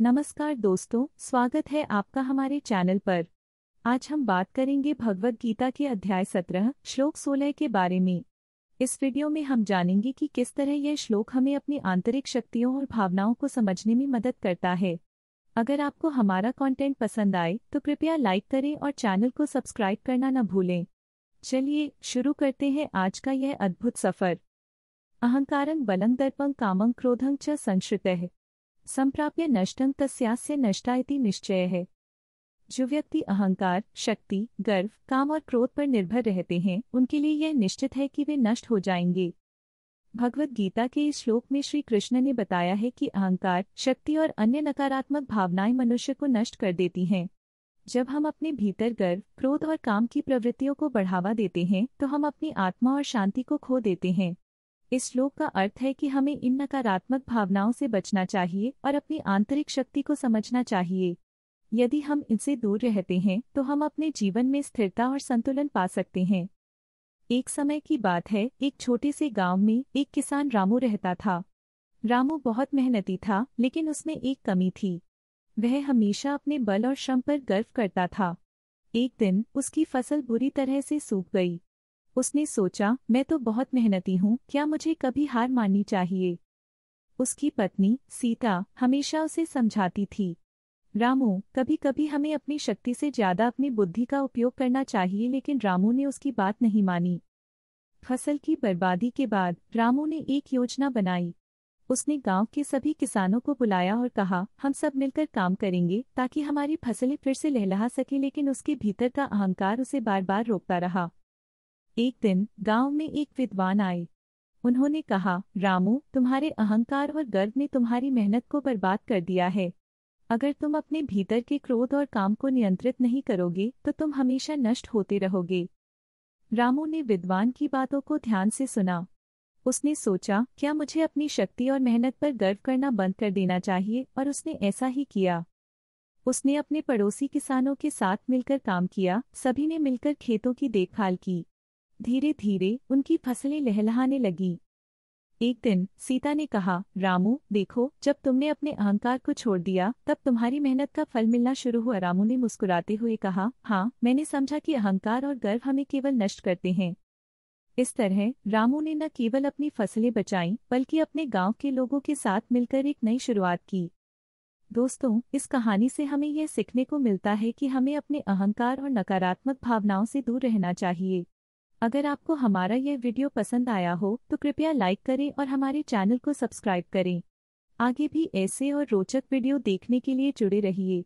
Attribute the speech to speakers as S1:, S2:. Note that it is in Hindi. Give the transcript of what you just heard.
S1: नमस्कार दोस्तों, स्वागत है आपका हमारे चैनल पर। आज हम बात करेंगे भगवद गीता के अध्याय 17 श्लोक 16 के बारे में। इस वीडियो में हम जानेंगे कि किस तरह यह श्लोक हमें अपनी आंतरिक शक्तियों और भावनाओं को समझने में मदद करता है। अगर आपको हमारा कंटेंट पसंद आए तो कृपया लाइक करें और चैनल को सब्सक्राइब करना न भूलें। चलिए शुरू करते हैं आज का यह अद्भुत सफर। अहंकारं बलं दर्पं कामं क्रोधं च संश्रितः संप्राप्य नष्टं तस्यास्य नष्टा इति निश्चयः। जो व्यक्ति अहंकार, शक्ति, गर्व, काम और क्रोध पर निर्भर रहते हैं, उनके लिए यह निश्चित है कि वे नष्ट हो जाएंगे। भगवद गीता के इस श्लोक में श्री कृष्ण ने बताया है कि अहंकार, शक्ति और अन्य नकारात्मक भावनाएं मनुष्य को नष्ट कर देती हैं। जब हम अपने भीतर गर्व, क्रोध और काम की प्रवृत्तियों को बढ़ावा देते हैं, तो हम अपनी आत्मा और शांति को खो देते हैं। इस श्लोक का अर्थ है कि हमें इन नकारात्मक भावनाओं से बचना चाहिए और अपनी आंतरिक शक्ति को समझना चाहिए। यदि हम इनसे दूर रहते हैं तो हम अपने जीवन में स्थिरता और संतुलन पा सकते हैं। एक समय की बात है, एक छोटे से गांव में एक किसान रामू रहता था। रामू बहुत मेहनती था, लेकिन उसमें एक कमी थी। वह हमेशा अपने बल और श्रम पर गर्व करता था। एक दिन उसकी फसल बुरी तरह से सूख गई। उसने सोचा, मैं तो बहुत मेहनती हूँ, क्या मुझे कभी हार माननी चाहिए। उसकी पत्नी सीता हमेशा उसे समझाती थी, रामू, कभी कभी हमें अपनी शक्ति से ज्यादा अपनी बुद्धि का उपयोग करना चाहिए, लेकिन रामू ने उसकी बात नहीं मानी। फसल की बर्बादी के बाद रामू ने एक योजना बनाई। उसने गांव के सभी किसानों को बुलाया और कहा, हम सब मिलकर काम करेंगे ताकि हमारी फसलें फिर से लहलहा सके, लेकिन उसके भीतर का अहंकार उसे बार बार रोकता रहा। एक दिन गांव में एक विद्वान आए। उन्होंने कहा, रामू, तुम्हारे अहंकार और गर्व ने तुम्हारी मेहनत को बर्बाद कर दिया है। अगर तुम अपने भीतर के क्रोध और काम को नियंत्रित नहीं करोगे तो तुम हमेशा नष्ट होते रहोगे। रामू ने विद्वान की बातों को ध्यान से सुना। उसने सोचा, क्या मुझे अपनी शक्ति और मेहनत पर गर्व करना बंद कर देना चाहिए, और उसने ऐसा ही किया। उसने अपने पड़ोसी किसानों के साथ मिलकर काम किया। सभी ने मिलकर खेतों की देखभाल की। धीरे धीरे उनकी फसलें लहलहाने लगीं। एक दिन सीता ने कहा, रामू, देखो, जब तुमने अपने अहंकार को छोड़ दिया तब तुम्हारी मेहनत का फल मिलना शुरू हुआ। रामू ने मुस्कुराते हुए कहा, हाँ, मैंने समझा कि अहंकार और गर्व हमें केवल नष्ट करते हैं। इस तरह रामू ने न केवल अपनी फसलें बचाईं, बल्कि अपने गांव के लोगों के साथ मिलकर एक नई शुरुआत की। दोस्तों, इस कहानी से हमें यह सीखने को मिलता है कि हमें अपने अहंकार और नकारात्मक भावनाओं से दूर रहना चाहिए। अगर आपको हमारा यह वीडियो पसंद आया हो तो कृपया लाइक करें और हमारे चैनल को सब्सक्राइब करें। आगे भी ऐसे और रोचक वीडियो देखने के लिए जुड़े रहिए।